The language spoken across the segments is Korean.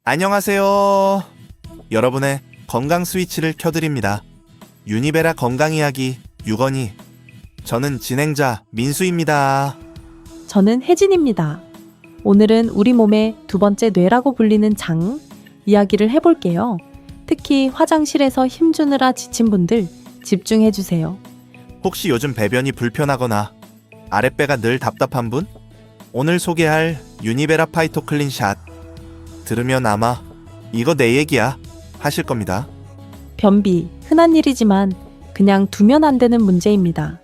안녕하세요. 여러분의 건강 스위치를 켜드립니다. 유니베라 건강 이야기 유건이. 저는 진행자 민수입니다. 저는 혜진입니다. 오늘은 우리 몸의 두 번째 뇌라고 불리는 장 이야기를 해볼게요. 특히 화장실에서 힘주느라 지친 분들 집중해주세요. 혹시 요즘 배변이 불편하거나 아랫배가 늘 답답한 분? 오늘 소개할 유니베라 파이토 클린 샷 들으면 아마 이거 내 얘기야 하실 겁니다. 변비, 흔한 일이지만 그냥 두면 안 되는 문제입니다.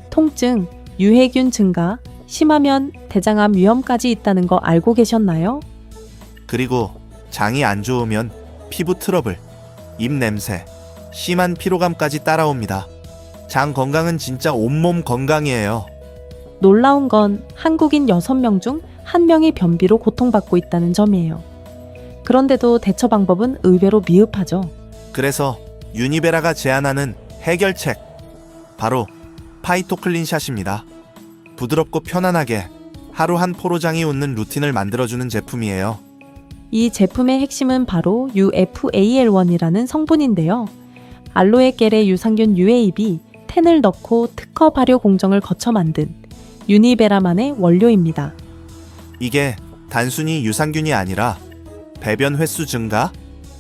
통증, 유해균 증가, 심하면 대장암 위험까지 있다는 거 알고 계셨나요? 그리고 장이 안 좋으면 피부 트러블, 입 냄새, 심한 피로감까지 따라옵니다. 장 건강은 진짜 온몸 건강이에요. 놀라운 건 한국인 6명 중 1명이 변비로 고통받고 있다는 점이에요. 그런데도 대처 방법은 의외로 미흡하죠. 그래서 유니베라가 제안하는 해결책, 바로 파이토 클린 샷입니다. 부드럽고 편안하게 하루 한 포로장이 웃는 루틴을 만들어주는 제품이에요. 이 제품의 핵심은 바로 UFAL1이라는 성분인데요. 알로에 겔의 유산균 UAB, 텐을 넣고 특허 발효 공정을 거쳐 만든 유니베라만의 원료입니다. 이게 단순히 유산균이 아니라 배변 횟수 증가,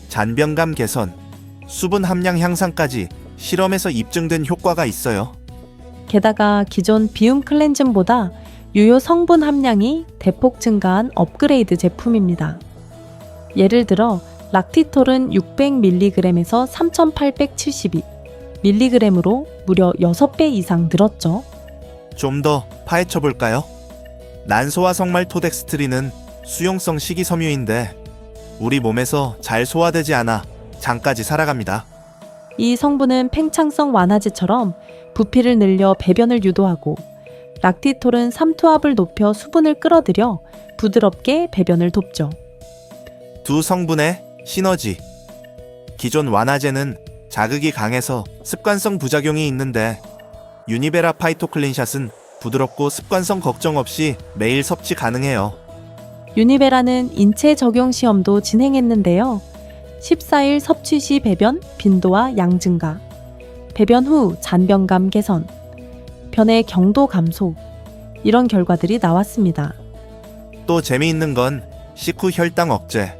잔변감 개선, 수분 함량 향상까지 실험에서 입증된 효과가 있어요. 게다가 기존 비움 클렌징보다 유효 성분 함량이 대폭 증가한 업그레이드 제품입니다. 예를 들어 락티톨은 600mg에서 3872mg으로 무려 6배 이상 늘었죠. 좀 더 파헤쳐 볼까요? 난소화 성말 토덱스트린은 수용성 식이섬유인데 우리 몸에서 잘 소화되지 않아 장까지 살아갑니다. 이 성분은 팽창성 완화제처럼 부피를 늘려 배변을 유도하고, 락티톨은 삼투압을 높여 수분을 끌어들여 부드럽게 배변을 돕죠. 두 성분의 시너지. 기존 완화제는 자극이 강해서 습관성 부작용이 있는데 유니베라 파이토 클린 샷은 부드럽고 습관성 걱정 없이 매일 섭취 가능해요. 유니베라는 인체 적용 시험도 진행했는데요. 14일 섭취 시 배변 빈도와 양 증가, 배변 후 잔변감 개선, 변의 경도 감소, 이런 결과들이 나왔습니다. 또 재미있는 건 식후 혈당 억제,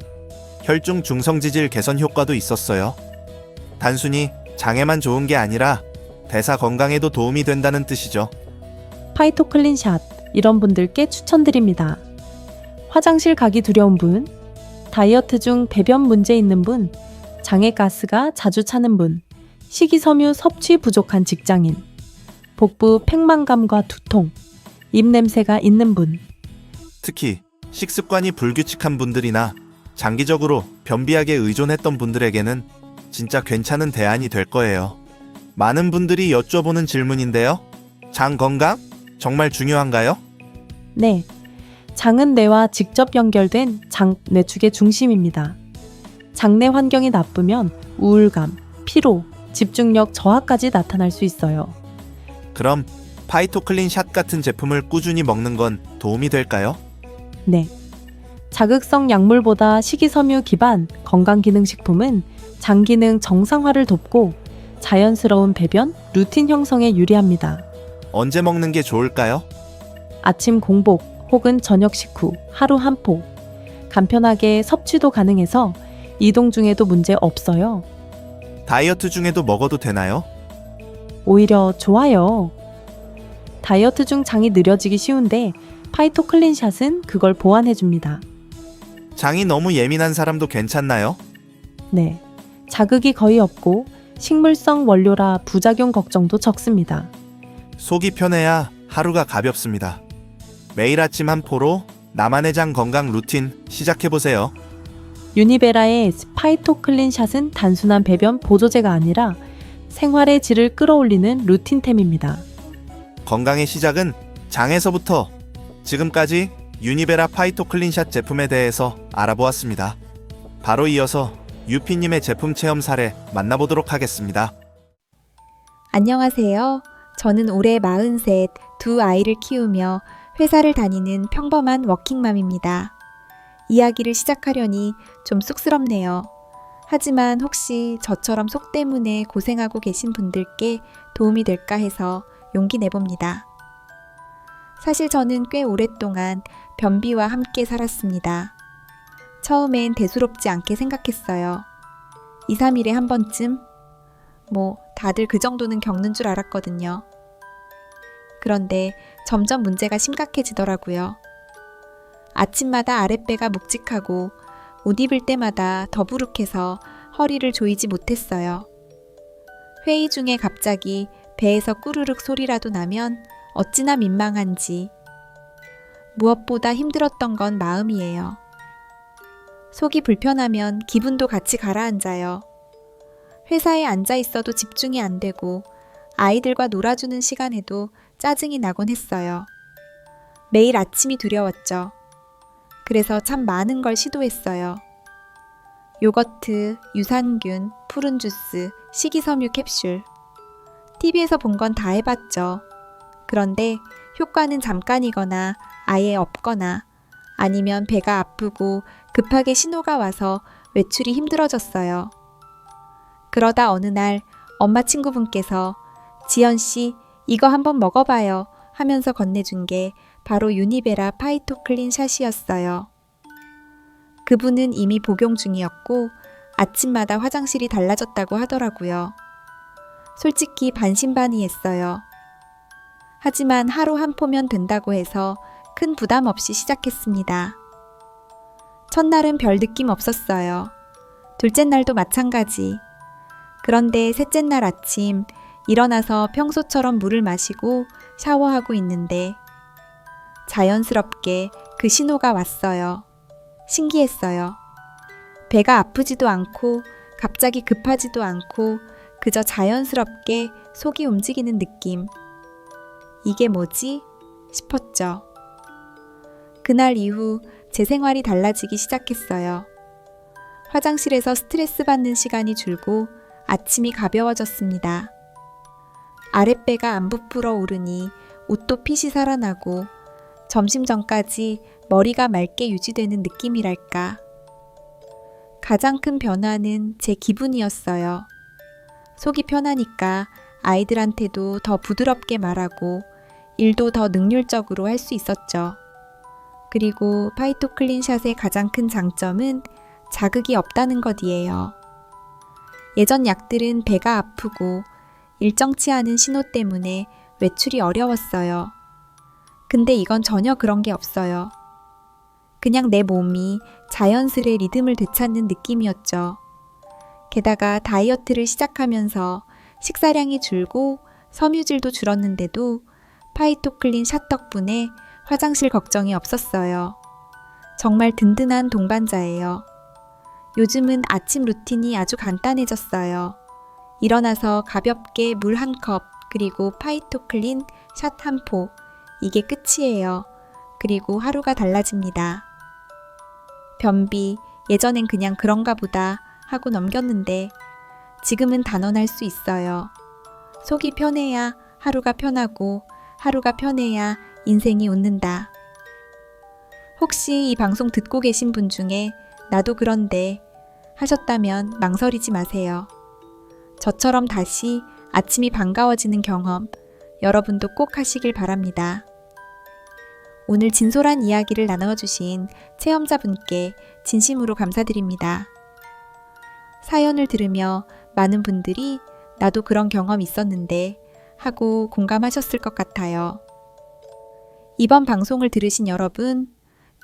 혈중 중성지질 개선 효과도 있었어요. 단순히 장에만 좋은 게 아니라 대사 건강에도 도움이 된다는 뜻이죠. 파이토 클린 샷, 이런 분들께 추천드립니다. 화장실 가기 두려운 분, 다이어트 중 배변 문제 있는 분, 장에 가스가 자주 차는 분, 식이섬유 섭취 부족한 직장인, 복부 팽만감과 두통, 입냄새가 있는 분, 특히 식습관이 불규칙한 분들이나 장기적으로 변비약에 의존했던 분들에게는 진짜 괜찮은 대안이 될 거예요. 많은 분들이 여쭤보는 질문인데요. 장 건강? 정말 중요한가요? 네, 장은 뇌와 직접 연결된 장 뇌축의 중심입니다. 장내 환경이 나쁘면 우울감, 피로, 집중력 저하까지 나타날 수 있어요. 그럼 파이토 클린 샷 같은 제품을 꾸준히 먹는 건 도움이 될까요? 네, 자극성 약물보다 식이섬유 기반 건강기능식품은 장 기능 정상화를 돕고 자연스러운 배변, 루틴 형성에 유리합니다. 언제 먹는 게 좋을까요? 아침 공복 혹은 저녁 식후 하루 한 포, 간편하게 섭취도 가능해서 이동 중에도 문제 없어요. 다이어트 중에도 먹어도 되나요? 오히려 좋아요. 다이어트 중 장이 느려지기 쉬운데 파이토 클린 샷은 그걸 보완해줍니다. 장이 너무 예민한 사람도 괜찮나요? 네, 자극이 거의 없고 식물성 원료라 부작용 걱정도 적습니다. 속이 편해야 하루가 가볍습니다. 매일 아침 한 포로 나만의 장 건강 루틴 시작해보세요. 유니베라의 파이토 클린 샷은 단순한 배변 보조제가 아니라 생활의 질을 끌어올리는 루틴템입니다. 건강의 시작은 장에서부터. 지금까지 유니베라 파이토 클린 샷 제품에 대해서 알아보았습니다. 바로 이어서 유피님의 제품 체험 사례 만나보도록 하겠습니다. 안녕하세요. 저는 올해 43, 두 아이를 키우며 회사를 다니는 평범한 워킹맘입니다. 이야기를 시작하려니 좀 쑥스럽네요. 하지만 혹시 저처럼 속 때문에 고생하고 계신 분들께 도움이 될까 해서 용기 내봅니다. 사실 저는 꽤 오랫동안 변비와 함께 살았습니다. 처음엔 대수롭지 않게 생각했어요. 2, 3일에 한 번쯤? 다들 그 정도는 겪는 줄 알았거든요. 그런데 점점 문제가 심각해지더라고요. 아침마다 아랫배가 묵직하고 옷 입을 때마다 더부룩해서 허리를 조이지 못했어요. 회의 중에 갑자기 배에서 꾸르륵 소리라도 나면 어찌나 민망한지. 무엇보다 힘들었던 건 마음이에요. 속이 불편하면 기분도 같이 가라앉아요. 회사에 앉아 있어도 집중이 안 되고 아이들과 놀아주는 시간에도 짜증이 나곤 했어요. 매일 아침이 두려웠죠. 그래서 참 많은 걸 시도했어요. 요거트, 유산균, 푸른 주스, 식이섬유 캡슐. TV에서 본 건 다 해봤죠. 그런데 효과는 잠깐이거나 아예 없거나 아니면 배가 아프고 급하게 신호가 와서 외출이 힘들어졌어요. 그러다 어느 날 엄마 친구분께서 지연씨 이거 한번 먹어봐요 하면서 건네준 게 바로 유니베라 파이토클린 샷이었어요. 그분은 이미 복용 중이었고 아침마다 화장실이 달라졌다고 하더라고요. 솔직히 반신반의했어요. 하지만 하루 한 포면 된다고 해서 큰 부담 없이 시작했습니다. 첫날은 별 느낌 없었어요. 둘째 날도 마찬가지. 그런데 셋째 날 아침 일어나서 평소처럼 물을 마시고 샤워하고 있는데 자연스럽게 그 신호가 왔어요. 신기했어요. 배가 아프지도 않고 갑자기 급하지도 않고 그저 자연스럽게 속이 움직이는 느낌. 이게 뭐지? 싶었죠. 그날 이후 제 생활이 달라지기 시작했어요. 화장실에서 스트레스 받는 시간이 줄고 아침이 가벼워졌습니다. 아랫배가 안 부풀어 오르니 옷도 핏이 살아나고 점심 전까지 머리가 맑게 유지되는 느낌이랄까. 가장 큰 변화는 제 기분이었어요. 속이 편하니까 아이들한테도 더 부드럽게 말하고 일도 더 능률적으로 할 수 있었죠. 그리고 파이토클린 샷의 가장 큰 장점은 자극이 없다는 것이에요. 예전 약들은 배가 아프고 일정치 않은 신호 때문에 외출이 어려웠어요. 근데 이건 전혀 그런 게 없어요. 그냥 내 몸이 자연스레 리듬을 되찾는 느낌이었죠. 게다가 다이어트를 시작하면서 식사량이 줄고 섬유질도 줄었는데도 파이토클린 샷 덕분에 화장실 걱정이 없었어요. 정말 든든한 동반자예요. 요즘은 아침 루틴이 아주 간단해졌어요. 일어나서 가볍게 물 한 컵, 그리고 파이토클린 샷 한 포. 이게 끝이에요. 그리고 하루가 달라집니다. 변비, 예전엔 그냥 그런가 보다 하고 넘겼는데 지금은 단언할 수 있어요. 속이 편해야 하루가 편하고 하루가 편해야 인생이 웃는다. 혹시 이 방송 듣고 계신 분 중에 나도 그런데 하셨다면 망설이지 마세요. 저처럼 다시 아침이 반가워지는 경험 여러분도 꼭 하시길 바랍니다. 오늘 진솔한 이야기를 나눠주신 체험자분께 진심으로 감사드립니다. 사연을 들으며 많은 분들이 나도 그런 경험 있었는데 하고 공감하셨을 것 같아요. 이번 방송을 들으신 여러분,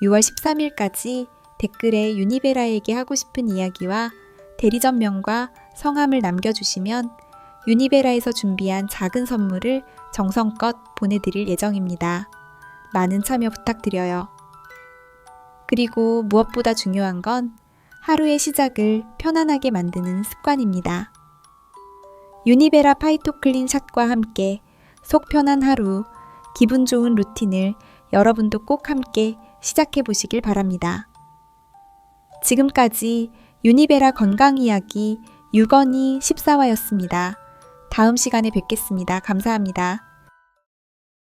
6월 13일까지 댓글에 유니베라에게 하고 싶은 이야기와 대리점명과 성함을 남겨주시면 유니베라에서 준비한 작은 선물을 정성껏 보내드릴 예정입니다. 많은 참여 부탁드려요. 그리고 무엇보다 중요한 건 하루의 시작을 편안하게 만드는 습관입니다. 유니베라 파이토클린 샷과 함께 속 편한 하루, 기분 좋은 루틴을 여러분도 꼭 함께 시작해 보시길 바랍니다. 지금까지 유니베라 건강 이야기 유건희 14화였습니다. 다음 시간에 뵙겠습니다. 감사합니다.